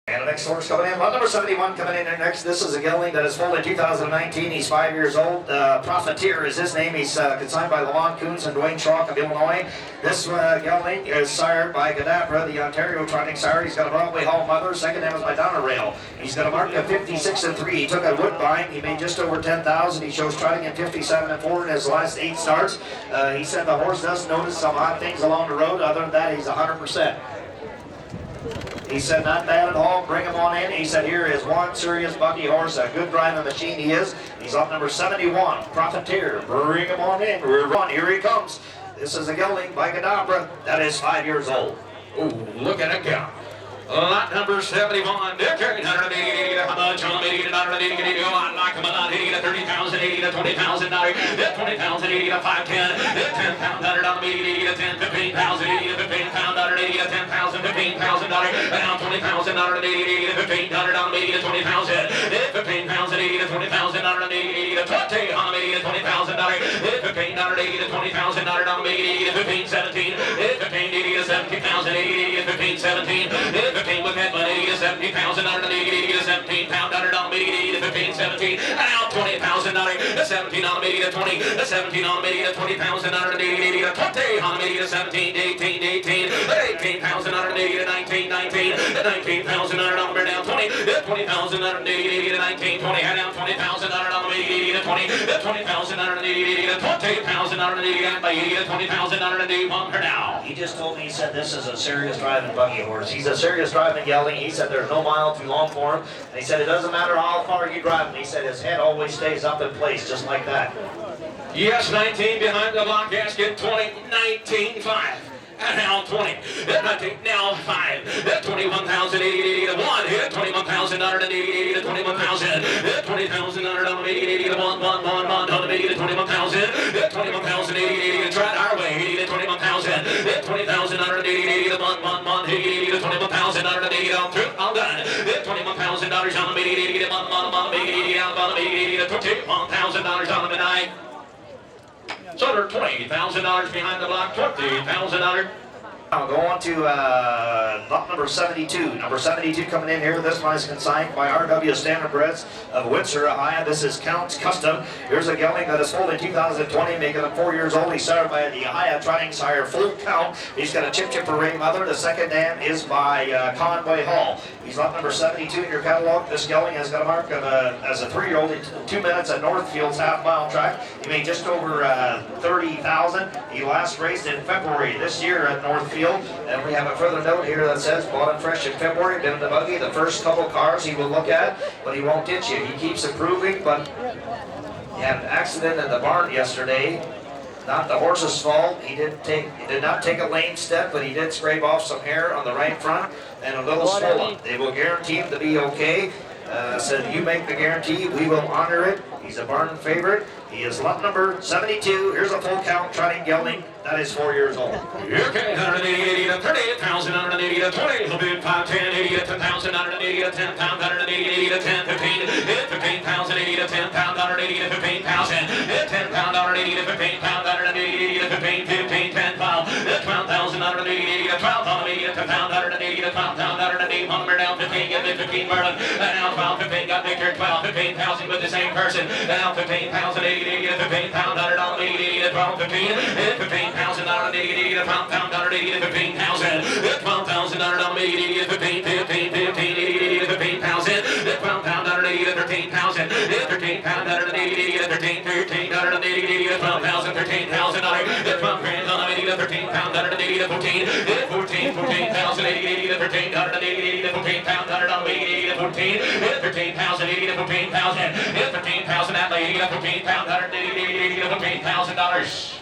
And the next horse coming in, lot number 71 coming in there next. This is a gelding that is foaled in 2019. He's 5 years old. Profiteer is his name. He's consigned by Lamont Coons and Dwayne Chalk of Illinois. This gelding is sired by Gadabra, the Ontario Trotting sire. He's got a Broadway Hall mother. Second name is by Donna Rail. He's got a mark of 56-3. He took a Woodbine. He made just over 10,000. He shows trotting in 57-4 in his last 8 starts. He said the horse does notice some odd things along the road. Other than that, he's 100%. He said, not bad at all, bring him on in. He said, here is one serious buggy horse, a good driving machine he is. He's up number 71, Profiteer. Bring him on in. We're on, here he comes. This is a gelding by Gadabra that is 5 years old. Ooh, look at it go. Lot number 71, Dickard, 180, how much on 80 to 180, I like him a lot, 80 to 30,000, 80 to 20,000, 20,000, 80 to 510, 10 pound, 100 on 80 to 10, 15,000, 80 to 15 pound, 80 to 10,000, 15,000, down 20,000, 80 to 15, 100 on 80 to 20,000, 15,000, 80 to 20,000, 80 to 20, on 80 to 20,000, 15, 80 to 20,000, 80 to 15, 17, 15, 80 to 70,000, 80 to 15, 17, 15 with that money, 70,000, 80 to 17 pound, 100 on 80 to 15, 17, and out 20,000, 17 on 80 to 20, 17 on 80 to 20,000, 80 to 20, on 80 to 17, 18, 18,000, 80 to 19, 19,000, on down 20, 20,000, 80 to 19, 20, and down 20,000, on 80 to 20, 20,000, 80 to 20,000, 80 by 80 to 20,000, 81 per now. He just told me, he said, this is a serious driving buggy horse. He's a serious driving gelding. He said there's no mile too long for him. And he said it doesn't matter how far you drive him. He said his head always stays up in place, just like that. Yes, 19 behind the block gasket, 20, 19, 5. And now 20, 19, now 5, 21,000, 80 to 1, 21,000, 80 to 21,000, 20,000, 80 to 1, 80 to 21,000, 21,000, 80 to try our way, 80 to 21,000, 20,000, 80 to 1, 80 to 21,000, 80 to through, all done, $21,000 on the 80 to 1, 80 on the 80 to $21,000 on the night. So they're $20,000 behind the block, $20,000. Now go on to lot number 72. Number 72 coming in here. This one is consigned by R.W. Standardbreds of Windsor, Ohio. This is Count's Custom. Here's a gelding that is foaled in 2020, making him 4 years old. He's sired by the Ohio Trotting sire, Full Count. He's got a Chip Array mother. The second dam is by Conway Hall. He's lot number 72 in your catalog. This gelding has got a mark of as a 3-year-old in 2 minutes at Northfield's half-mile track. He made just over 30,000. He last raced in February this year at Northfield. And we have a further note here that says, bought him fresh in February, been in the buggy. The first couple cars he will look at, but he won't ditch you. He keeps improving, but he had an accident in the barn yesterday. Not the horse's fault. He did not take a lame step, but he did scrape off some hair on the right front and a little swollen. They will guarantee him to be okay. Said, you make the guarantee, we will honor it. He's a barn favorite. He is lot number 72. Here's a full count trotting gelding that is 4 years old. Okay, 180 to 38,000, 180 to 20, a bit 510, 80 to 10,000, 180 to 10 pound, 180 to 10, 15, 15,000, 80 to 10 pound, 180 to 15,000, 10 pound, 180 to 15 pound, 180 to 15, 15, 10 pound, 12,000, 180 to 12, 180 to pound, 180 to 12 pound, 180, Hummer down 15, get it 15, Merlin, now 12, 15, got Victor 12, 15,000 with the same person, now 15,000, 80 to 15 pound, 100 on 80 to 12, 15, 15,000 on 80 to 12 pound, 180 to 15,000, 12,000 on 80 to 15, 15, 15, 80 to 15,000, 12 pound, 180 to 13,000, 13 pound, 180 to 13, 13, 180 to 12,000, 13,000, 12 grand on 80 to 13 pound, 180 to 14, 14, 14,000, 80 to 13, 180 to 14 pound, 100 on 80 to 14, 13,000, 80 to 14,000, 13,000 at 80 to 14 pound, 180 to $15,000.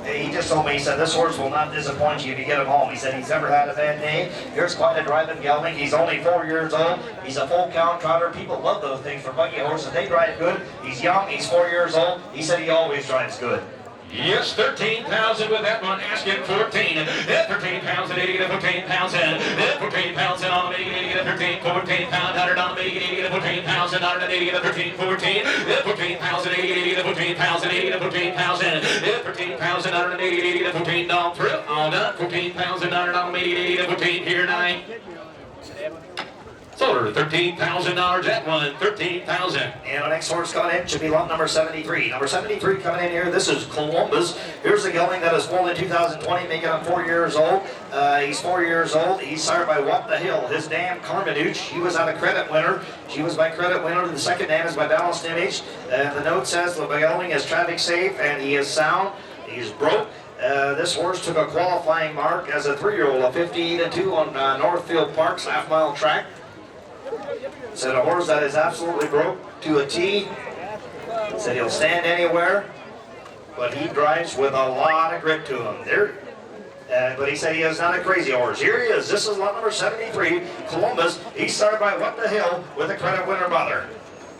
He just told me, he said, this horse will not disappoint you if you get him home. He said he's never had a bad day. Here's quite a driving gelding. He's only 4 years old. He's a full count trotter. People love those things for buggy horses. They drive good. He's young. He's 4 years old. He said he always drives good. Yes, 13,000 with that one, asking 14. 13 pounds and 80 to 14,000. 14 pounds and on the 80 to 13, 14 pound, 100 on the 80 to 14,000, 180 to 13, 14. 14 pounds and 80 to 14,000, 80 to 14,000. 14 pounds and 180 to 14, all through, all done. 14 pounds and 100 on the 80 to 14, here tonight. Sold her $13,000 that one, 13,000. And the next horse coming in should be lot number 73. Number 73 coming in here, this is Columbus. Here's the gelding that is foaled in 2020, making him 4 years old. He's 4 years old. He's sired by What the Hill. His dam, Carmenuch, he was on a credit winner. She was by credit winner. The second dam is by balanced image. The note says the gelding is traffic safe and he is sound. He's broke. This horse took a qualifying mark as a 3-year-old, a 50-2 on Northfield Park's half-mile track. Said a horse that is absolutely broke to a T. Said he'll stand anywhere, but he drives with a lot of grip to him. But he said he is not a crazy horse. Here he is. This is lot number 73, Columbus. He's started by What the Hill with a credit winner mother.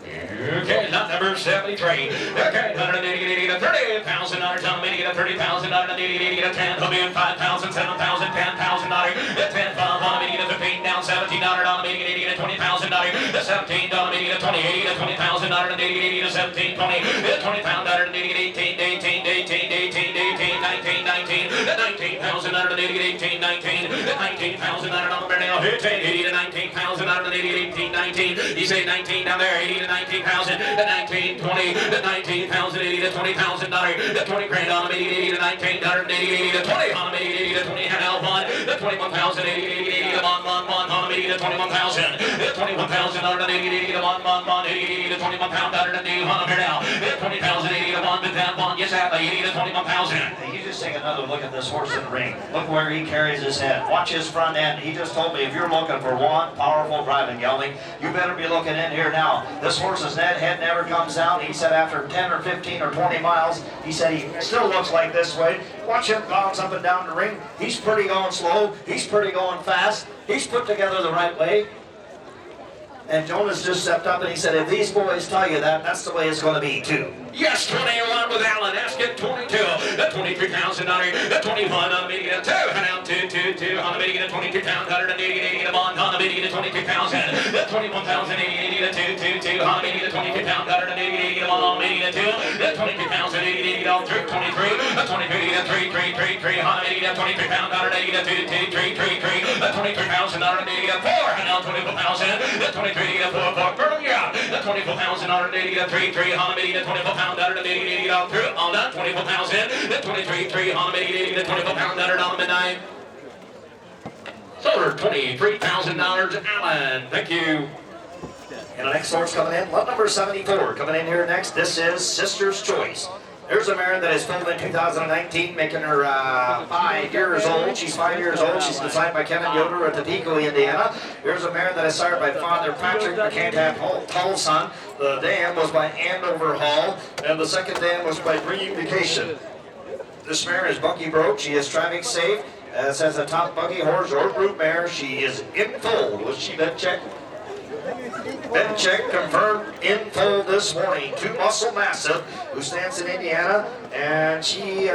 Okay, lot number 73. Okay, 180 to 30,000 dollars on the mini to 30,000 dollars on the 80 to 10, come in 5,000, 7,000, 10,000 dollars. 10, 12 on the mini to 15, down 17 dollars on the mini 80 to 20,000 dollars. 17 on the mini to 20, 80 to 20,000 dollars on the 80 to 17, 20, 20 pound dollars on the 18, 18, 18, 18, 18, 19, 19, 19,000 dollars on the 18, 19, 19,000 dollars on the Bernal, 80 to 19,000 dollars on the 18, 19. You say 19 down there, 80 to 19,000, 19, 20, 19,000, 80 to 20,000 dollars, 20 grand on the 80 to 19 dollars, 80 to 20 on the 80 to 20 hand out one, 21,000, 80 to 1 on the 80 to 21,000, 21,000 on the 80 to 1 80 to 21 pound on the 100 now, 20,000, 80 to 1 with that one, yes, at 80 to 21,000. You just take another look at this horse in the ring. Look where he carries his head. Watch his front end. He just told me if you're looking for one powerful driving gelding, you better be looking in here now. This horse's head never comes down. He said after 10 or 15 or 20 miles, he said he still looks like this way. Watch him bounce up and down the ring. He's pretty going slow. He's pretty going fast. He's put together the right way. And Jonas just stepped up and he said, if these boys tell you that, that's the way it's going to be too. Yes, 21 with Allen, asking 22, the 23,000 dollars, the 21 on the meeting at 2, and out 2, on the meeting at 22 pound, 180 to 1 on the meeting at 22,000, the 21,000, 80 to 2, on the meeting at 22 pound, 180 to 1 on the meeting at 2, the 22,000, 80 on 3, 23, the 23 to 3, on the meeting at 23 pound, 180 to 2, 3, the 23,000 on the meeting at 4, and out 24,000, the 23 to 4, Burley out, the 24,000 on the meeting at 3, on the meeting at 24,000. Pound under the 80 all through, all done, 24,000, the 23, on the 80, the 24 pound under on the midnight. Sold $23,000, Allen. Thank you. And the next horse coming in, lot number 74 coming in here next. This is Sister's Choice. There's a mare that is filmed in 2019, making her 5 years old. She's 5 years old. She's consigned by Kevin Yoder at Topeka, Indiana. There's a mare that is sired by Father Patrick McCann Hall's son. The dam was by Andover Hall, and the second dam was by Bringing Vacation. This mare is bunky broke. She is traffic safe. Says a top buggy horse or group mare. She is in full. Was she been checked? Been checked, confirmed in full this morning. 2 Muscle Massive, who stands in Indiana, and she,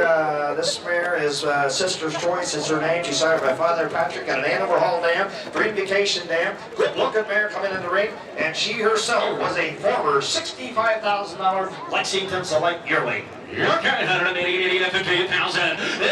this mare is Sister's Choice is her name. She's sired by Father Patrick at an Andover Hall dam, Green Vacation dam. Good looking mare coming in the ring, and she herself was a former $65,000 Lexington Select yearling. Okay, 180 to 15,000,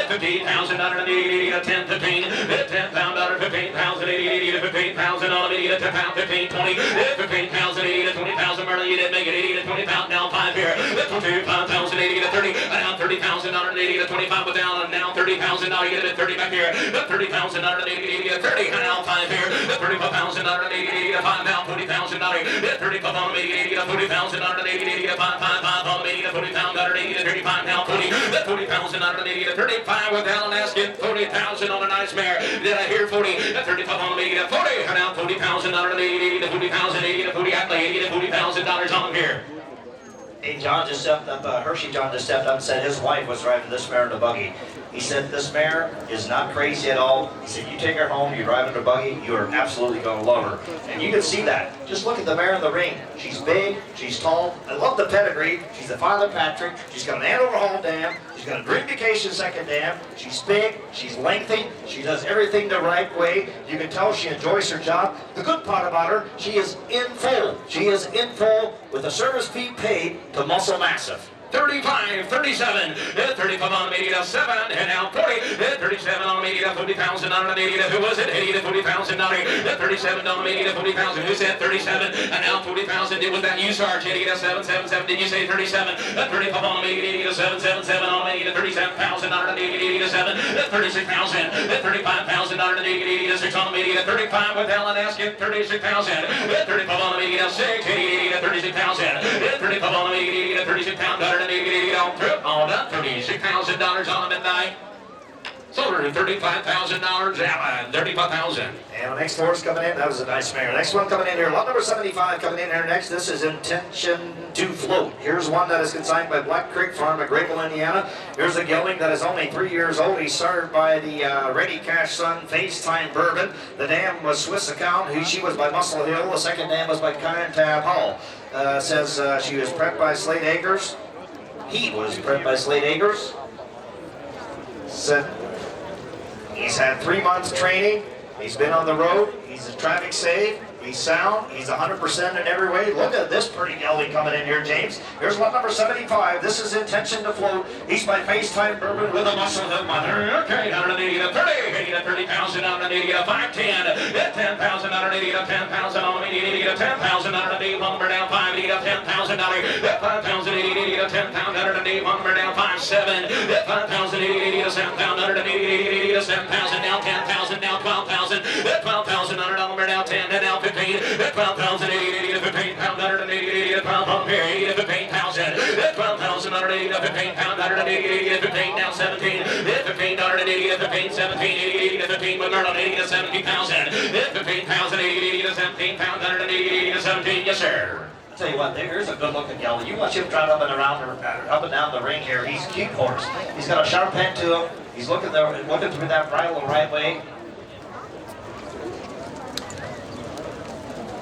15,000 under the 80 to 10, 15, 10 pound under 15,000, 80 to 15,000 on the 80 to 10 pound, 15, 20, 15,000, 80 to 20,000, Merlin, you didn't make it 80 to 20 pound, now 5 here, 25,000, 80 to 30, now 30,000 under the 80 to 25 with down, and now 30,000, now you get it at 30 back here, 30,000 under the 80 to 30, and now 5 here, 35,000 under the 80 to 5, now 40,000 under 35 on the 80 to 40,000 under the 80 to 5, 5 on the 80 to 40,000 under 80 to 35 now 40, 40,000 under the 80 to 35 with Allen asking 40,000 on a nice mare. Did I hear 40? 35 on the 80 to 40, and now 40,000 under the 80 to 40,000, 80 to 40, at the 80 to $40,000 on here. Hey, John just stepped up, Hershey John just stepped up and said his wife was driving this mare in a buggy. He said this mare is not crazy at all. He said you take her home, you drive in a buggy, you are absolutely going to love her. And you can see that. Just look at the mare in the ring. She's big, she's tall. I love the pedigree. She's the Father Patrick. She's got an Andover Hall dam. She's got a Dream Vacation second dam. She's big, she's lengthy, she does everything the right way. You can tell she enjoys her job. The good part about her, she is in full. She is in full with a service fee paid to Muscle Massive. 35, 37, 35 on the media, 7, and now 40, 37 on the media, 40,000 on the media, who was it? 80 to 40,000, 37 on the media, 40,000, who said 37, and now 40,000, it was that you, Sarge, 80 to 777, did you say 37, 35 on the media, 80 to 777 on the media, 37,000 on the media, 80 to 7, 36,000, 35,000 on the media, 6 on the media, 35 with Ellen asking 36,000, 35 on the media, 6, 80 to 36,000, 35 on the media, 36,000, all done, $36,000 on the midnight. Sold her $35,000, Alan, $35,000. And the next horse coming in, that was a nice mare. Next one coming in here, lot number 75 coming in here next. This is Intention to Float. Here's one that is consigned by Black Creek Farm at Grable, Indiana. Here's a gelding that is only 3 years old. He's started by the Ready Cash Son FaceTime Bourbon. The dam was Swiss Account. She was by Muscle Hill. The second dam was by Tab Hall. Says she was prepped by Slade Acres. He was prepped by Slade Acres. Said he's had 3 months training. He's been on the road. He's a traffic safe. He's sound. He's 100% in every way. Look at this pretty gelding coming in here, James. Here's lot number 75. This is Intention to Float. He's by FaceTime Bourbon with a Muscle Hill mother. Okay, underneath the 30, 30,000 underneath the 510, 10,000 underneath the 10,000 on the media, 10,000 underneath lumber down 5, 10,000 5,000 10,000 underneath lumber down 5, 7, 5,000 7,000 underneath 7,000 down 10,000 down 12,000, 12,000 under lumber down 10 and now 15, 12,000 15,000 underneath 12 period 15,000, 12,000 underneath 15,000 underneath 15 down 17, 15 underneath 15, 17, 15 with Merlin 80 to 17,000, 15,000 80 to 17,000 underneath 17, yes sir. Tell you what, there's a good-looking gelding. You watch him trot up and around, up and down the ring here. He's a cute horse. He's got a sharp head to him. He's looking through that bridle the right way.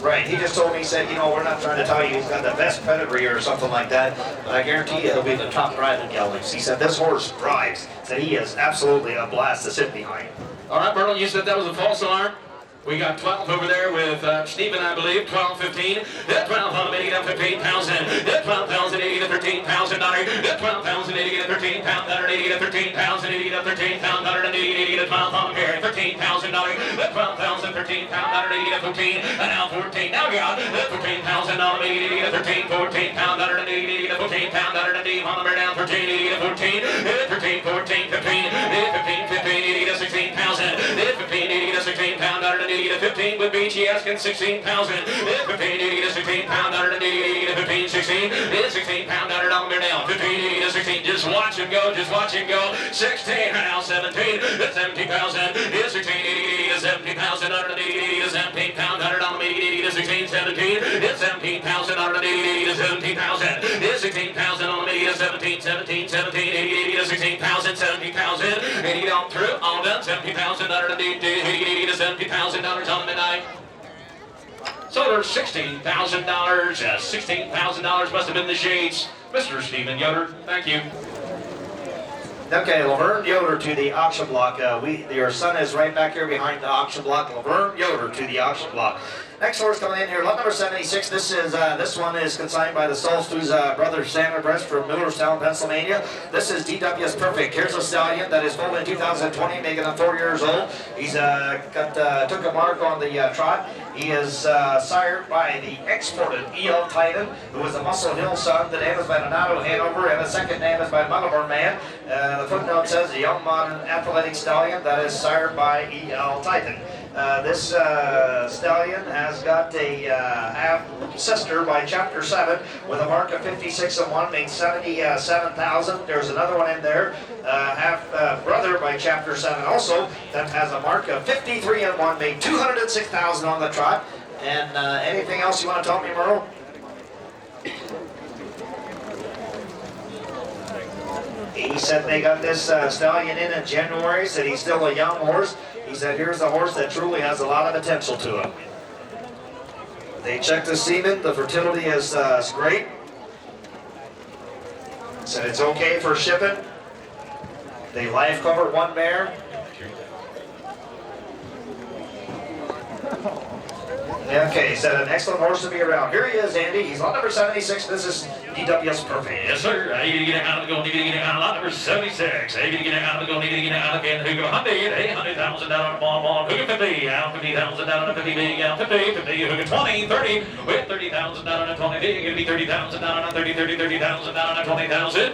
Right, he just told me, he said, you know, we're not trying to tell you he's got the best pedigree or something like that, but I guarantee you he'll be the top driving geldings. He said this horse drives. Said he is absolutely a blast to sit behind. All right, Merlin, you said that was a false alarm. We got 12 over there with Stephen, I believe, 12, 15. 12 on the media, 15,000. 12,000, 80 to 13,000. 12,000, 80 to 13,000. 80 to 13,000, 80 to 13,000. 80 to 12 on the pair, $13,000. 12,000, 13,000, 80 to 15. And now 14. Now we got 14,000 on the media, 13, 14,000, 80 to 14,000. 80 on the pair down 13, 80 to 14. 13, 14, 15. 15, 15, 80 to 16,000. 15, 80 to 16,000. 80 to 15 with BG asking 16,000. 15, 80 to 16,000. 80 to 15, 16. 16,000 on the down. 15, 80 to 16. Just watch him go. Just watch him go. 16 and now 17. 17,000. 16, 80 to 17,000. 80 to 17,000 on the 80 to 16, 17. 17,000 on the 80 to 17,000. 16,000 on the media, 17, 17, 17, 80 to 16,000, 70,000. 80 on through, all done. 70,000 under the 80 to 70,000 on the midnight. So there's $16,000. $16,000 must have been the shades. Mr. Stephen Yoder, thank you. Okay, Laverne Yoder to the auction block. Your son is right back here behind the auction block. Laverne Yoder to the auction block. Next horse coming in here, lot number 76. This one is consigned by the Solstu's brother Sandra Brest from Millerstown, Pennsylvania. This is DW's Perfect. Here's a stallion that is foaled in 2020, making him 4 years old. He's took a mark on the trot. He is sired by the exported E.L. Titan, who was a Muscle Hill son. The name is by Donato Hanover, and the second name is by Melbourne Man. The footnote says a young modern athletic stallion that is sired by E.L. Titan. This stallion has got a half-sister by Chapter 7 with a mark of 56-1, made 77,000. There's another one in there, half-brother by Chapter 7 also, that has a mark of 53-1, made 206,000 on the trot. And anything else you want to tell me, Merle? He said they got this stallion in January, said he's still a young horse. He said, here's a horse that truly has a lot of potential to him. They checked the semen. The fertility is great. Said it's okay for shipping. They live cover one mare. Okay, so an excellent horse to be around. Here he is, Andy. He's on number 76. This is DWS Perfect. Yes, sir. I need to get out of the goal. Need to get out. Lot number 76. I need to get out of the goal. Need to get out again. Who go 100,000 down on the ball. Who go 50? Out 50,000 down on the 50 big. Out 50. Who go 20, 30. With 30,000 down on a 20 big. Gonna be 30,000 down on a 30,000 down on a 20,000.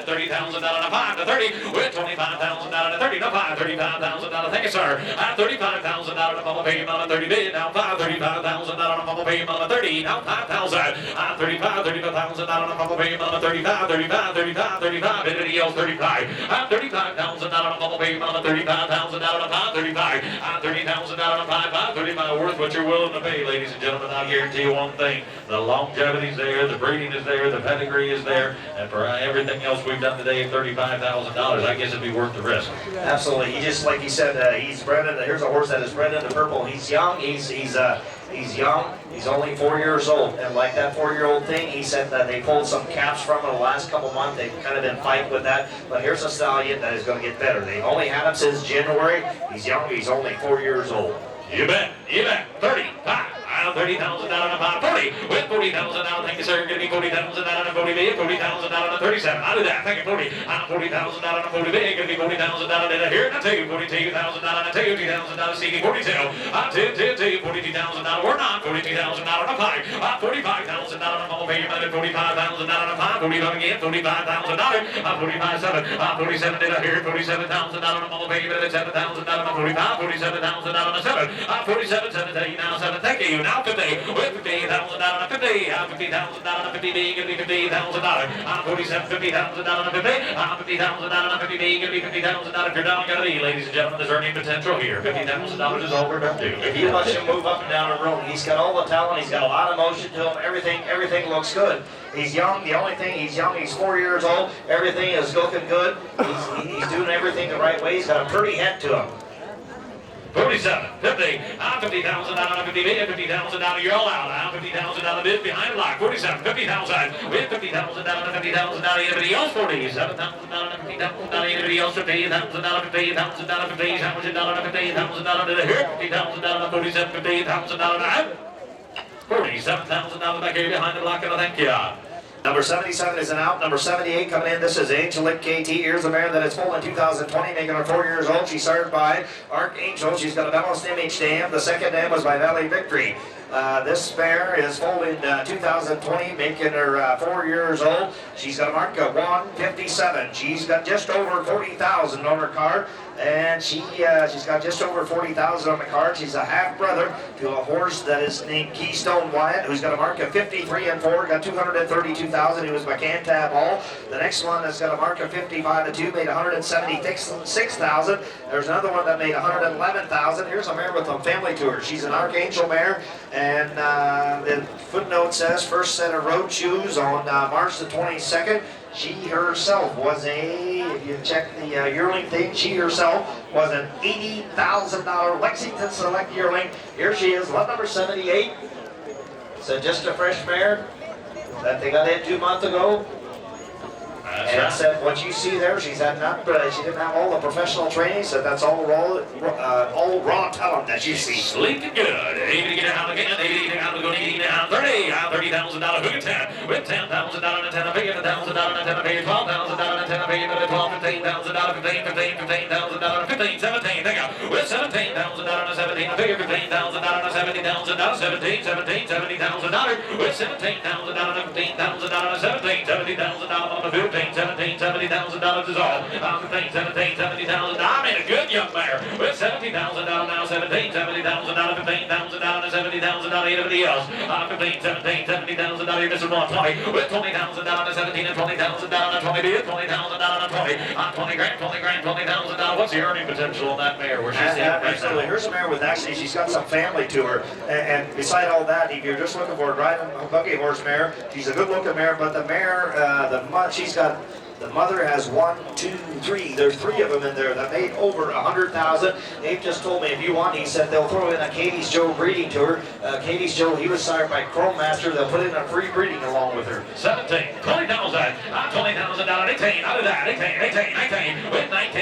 30,000 down on a 5 to 30. With 25,000 down on a 30 to 5. 35,000 down. Thank you, sir. 35,000 down on a bubble pay on a 30 big. Now 35,000 down on a bubble pay on a 30. Now 5,000. 35,000 down on a bubble pay on a 35. Anybody else 35. 35,000 down on a bubble pay on a 35,000 down on a 5. 35. 30,000 down on a 5. 35 worth what you're willing to pay, ladies and gentlemen. I'll guarantee you one thing: the longevity's there, the breeding is there, the pedigree is there, and for everything else we've done today, $35,000. I guess it'd be worth the risk. Absolutely. He just, like he said, he's bred in. Here's a horse that is bred into purple. He's young. He's young. He's only 4 years old, and like that 4-year-old thing, he said that they pulled some caps from him the last couple months. They've kind of been fighting with that, but here's a stallion that is going to get better. They've only had him since January. He's young. He's only 4 years old. You bet. 35. 30,000 down on a 5. 40. With 40,000 down. Thank you, sir. Going to be 40,000 down on a 40 big. 40,000 down on a 37. I'll do that. Thank you, 40. 40,000 down on a 40 big. Going to be 40,000 down on a here. Now, 42,000 down on a 2,000 down on a CD. 42. 42,000 down. We're not. 42,000 down on a 5. 45,000 down on a mobile pay. 45,000 down on a 5. 45 again. 45,000 dollars. 45,700. 47 did I hear. 47,000 down on a mobile pay. 7,000 down on a 45. 47,000 down on a 7. 47, 7, now 7. Thank you. Now 50. With 50,000 down on a 50. 50,000 down on a 50 B. Going to be $50,000. 47, 50,000 down on a 50. 50,000 down on a 50 B. Going to be $50,000. If you're down, got to be, ladies and gentlemen, there's earning potential here. $50,000 is all we're going to do. If you watch him move up and down the road, he's got all the talent. He's got a lot of motion to him. Everything looks good. He's young. The only thing, he's young. He's 4 years old. Everything is looking good. He's doing everything the right way. He's got a pretty head to him. 47, 50, 50,000 down on a 50 bid, 50,000 down, you're all out. 50,000 down the bid behind the block. 47, 50,000 with 50,000 down on a 50,000 down. Anybody else 40, 7,000 down on a 50,000 down. Anybody else 50,000 down on 50,000 down on 50,000 down on 50,000 down on here. 50,000 down on 47, 50,000 down on 47,000 down the back here behind the block. And I thank you. Number 77 is an out. Number 78 coming in. This is Angelic KT. Here's a mare that is full in 2020, making her 4 years old. She's started by Archangel. She's got a balanced image dam. The second dam was by Valley Victory. This mare is full in 2020, making her 4 years old. She's got a mark of 157. She's got just over 40,000 on her card. And she's got just over 40,000 on the card. She's a half brother to a horse that is named Keystone Wyatt, who's got a mark of 53 and 4, got 232,000. He was by Cantab Hall. The next one has got a mark of 55 and 2, made 176,000. There's another one that made 111,000. Here's a mare with a family tour. She's an Archangel mare, and the footnote says first set of road shoes on March the 22nd. She herself was if you check the yearling thing, she herself was an $80,000 Lexington Select yearling. Here she is, lot number 78. So just a fresh mare that they got in 2 months ago. And said what you see there, she didn't have all the professional training, so that's all raw talent that you see. Sleek and good. Able to get out again. Able to get out to go to out 30. $30,000 hook at 10. With $10,000 and 10 a pay, $1,000 and 10 a pay, $12,000 and 10 a pay, $12, $15,000, $15,000, $15, 17. Thank you. With $17,000 and 17 a pay, $15,000 and 70,000, 17, $70,000. With $17,000 and 15,000, 17, $70,000 on the field. $70,000 is all. $70,000. I made a good young mare with $70,000 now. $70,000, $15,000, and $70,000. Anybody else? $70,000. This is 120 with $20,000 and 17 and $20,000 and 20 bid. $20,000 and 20 grand, $20,000. What's the earning potential on that mare? Where she's absolutely. Here's a mare with she's got some family to her, and beside all that, if you're just looking for a riding a buggy horse mare, she's a good looking mare. But the mare, she's got. The mother has 1, 2, 3. There's 3 of them in there that made over 100,000. They've just told me if you want, he said they'll throw in a Katie's Joe breeding tour. Katie's Joe, he was sired by Chrome Master. They'll put in a free breeding along with her. 17, $20,000, $20,000, 18. Out of that, 18, with 19.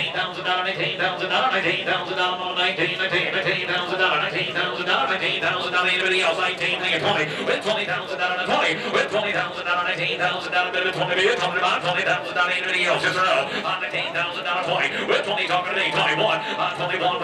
Anybody else? 19, make it 20. With 20,000 down on 20. With 20,000 down on 19,000 down a bit of 20. 20,000 down. Anybody else? Yes or no? On 19,000 down on 20. With 20 talking to me. 21. On 21.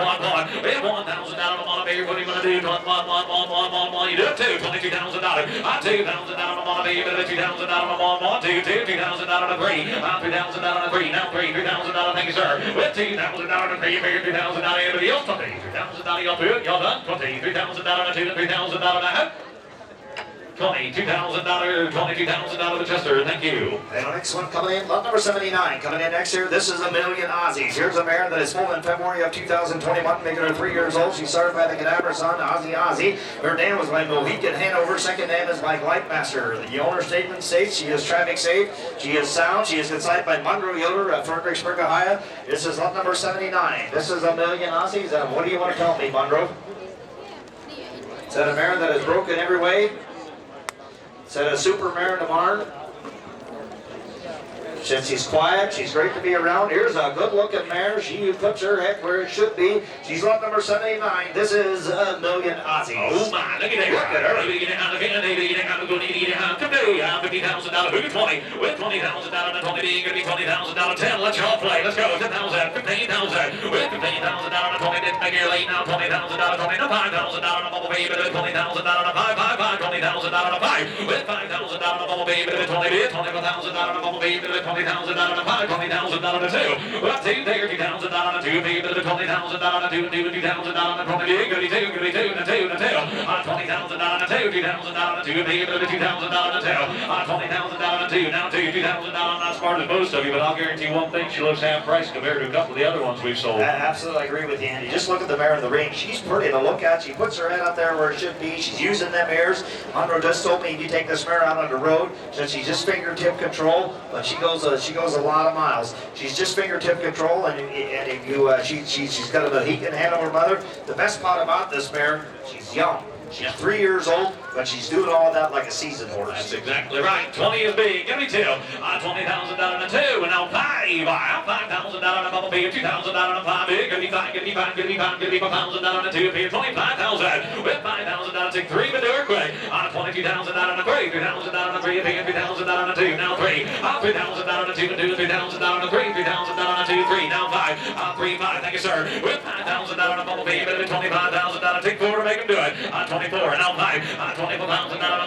With 1,000 down on the baby. What are you gonna do? 1. You do it too. $22,000. On 2,000 down on the baby. 2,000 down on 1. 2. 2,000 down on 3. On 3,000 down on 3. Now 3. $3,000. Thank you, sir. With 2,000 down on 3. Figure 2,000 down. Anybody else? 20. 3,000 down. Y'all do it. Y'all done. 20. 3,000 down on 2. $3,000 a half. $22,000 to Chester. Thank you. And the next one coming in, lot number 79. Coming in next year, this is $1 million Aussies. Here's a mare that is full in February of 2021, making her 3 years old. She's started by the Cadaver son, Aussie. Her name was by Mohican Hanover. Second name is by Glightmaster. The owner statement states she is traffic safe, she is sound, she is consigned by Monroe Yoder at Fredericksburg, Ohio. This is lot number 79. This is $1 million Aussies. What do you want to tell me, Monroe? Is that a mare that is broken every way? Is that a super mare in the barn? Since she's quiet, she's great to be around. Here's a good-looking mare. She puts her head where it should be. She's lot number 79. This is $1 million Aussies. Oh my, look at that. Look at her. $50,000. Who 20? With $20,000 and 20, gonna be $20,000. 10. Let's all play. Let's go. 10,000. 15,000. With $15,000 and 20, didn't make it late now. $20,000. 20. No $5,000 a bubble baby. $20,000 a 5. $20,000 a 5. With $5,000 a bubble baby. $20,000 a bubble baby. $20,000 a 5. $20,000 a 2. Well, 2 there. $2,000 a 2. Baby. $20,000 a 2. $2,000 a 20. Gonna be 2. Gonna be 2 and a 2 and a 2. $20,000 a 2. $2,000 a 2. Baby. $2,000 a 2. $20,000 a 2. Now 2. $2,000. Not smart as most of you, but I'll guarantee one thing: she looks half price compared to a couple of the other ones we've sold. Absolutely, I agree with you, Andy. Just look at the mare in the ring. She's pretty to look at. She puts her head up there where it should be. She's using them mares. Monroe just told me if you take this mare out on the road, since she's just fingertip control, but she goes a lot of miles. She's just fingertip control, and if you she's got a Mohican Hanover mother. The best part about this mare, she's young. She's 3 years old, but she's doing all of that like a seasoned horse. That's exactly right. 20 is big. Give me 2. $20,000 and a 2. And now 5. $5,000 and a bubble bee. $2,000 and a 5 big. Give me 5. Give me 5. Give me 5. Give me $5,000 and a 2. Pay $25,000. With $5,000, take 3, but do it quick. $22,000 and a 3. $3,000 and a 3. Pay $3,000 and a 2. Now 3. $3,000 and a 2 and 2. $3,000 and a 3. $3,000 and a 2. 3. Now 5. 3. 5. Thank you, sir. With $5,000 and a bubble bee. $25,000. Take 4 to make them do it. 24. Now 5. $24,000 and a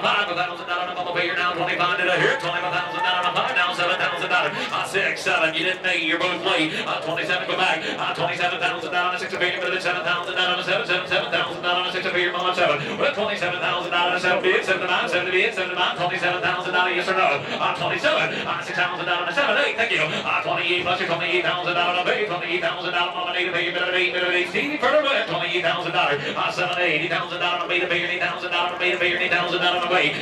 5. $1,000 and a bubble bee. You're now 25 to the here. $25,000 and a 5. Now $7,000. 6. 7. You didn't make it. You're both late. 27. Go back. $27,000 and a 6 figure. But it's $7,000 and a 7. $7,000 and a 6 figure. Mom 7. With $27,000 and a 7 bid. 79. 78. 79. $27,000. Yes or no? 27. $6,000 and a 7. 8. Thank you. 28 plus your $28,000 a pay. $28,000 on a pay. Bit of 8. Stevie further with $28,000. 7. $80,000 a pay. $80,000 a pay. $80,000 a pay.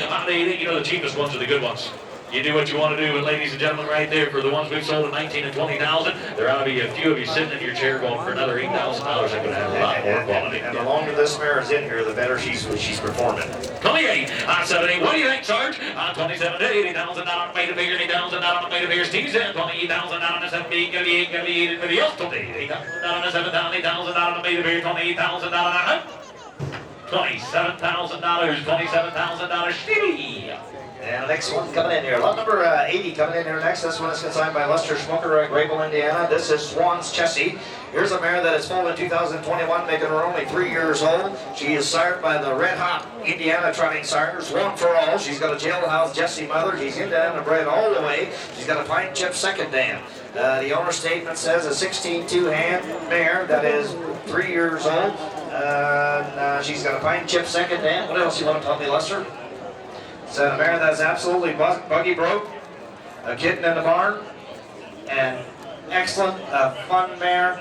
You know the cheapest ones are the good ones. You do what you want to do, but ladies and gentlemen, right there, for the ones we've sold at $19,000 and $20,000, there ought to be a few of you sitting in your chair going for another $8,000. That could have a lot more quality. And the longer this mare is in here, the better she's performing. 28, 78. What do you think, Sarge? 27 to $80,000 made a bigger, $80,000 made a bigger. Steve's in $28,000 and 7. Gonna be 8. Gonna be else $28,000 and 7. $8,000 made a bigger. $28,000. $27,000. $27,000. Stevie. And the next one coming in here, lot number 80 coming in here next. This one is consigned by Lester Schmucker at Grable, Indiana. This is Swan's Chessie. Here's a mare that is full in 2021, making her only 3 years old. She is sired by the Red Hot Indiana Trotting Sires, one for all. She's got a jailhouse Jessie mother. She's Indiana bred all the way. She's got a fine chip second dam. The owner statement says a 16-2 hand mare that is 3 years old. She's got a fine chip second dam. What else you want to tell me, Lester? It's a mare that's absolutely buggy broke, a kitten in the barn, and excellent, fun mare.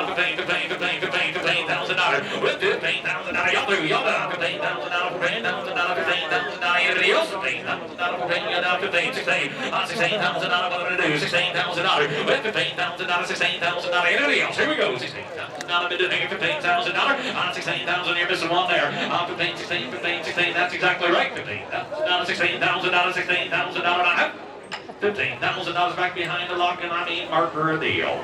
$15,000. With $15,000, y'all through, y'all down. $15,000 for $15,000, $15,000. Anybody else? $15,000 for $15,000, $16,000. What am I gonna do? $16,000. With $15,000, $16,000. Anybody else? Here we go. $16,000 bid to $15,000. $16,000. You're missing one there. 15, 16, 15, 16. That's exactly right. $15,000, $16,000, $16,000. $15,000 back behind the lock, and I mean marker of the deal.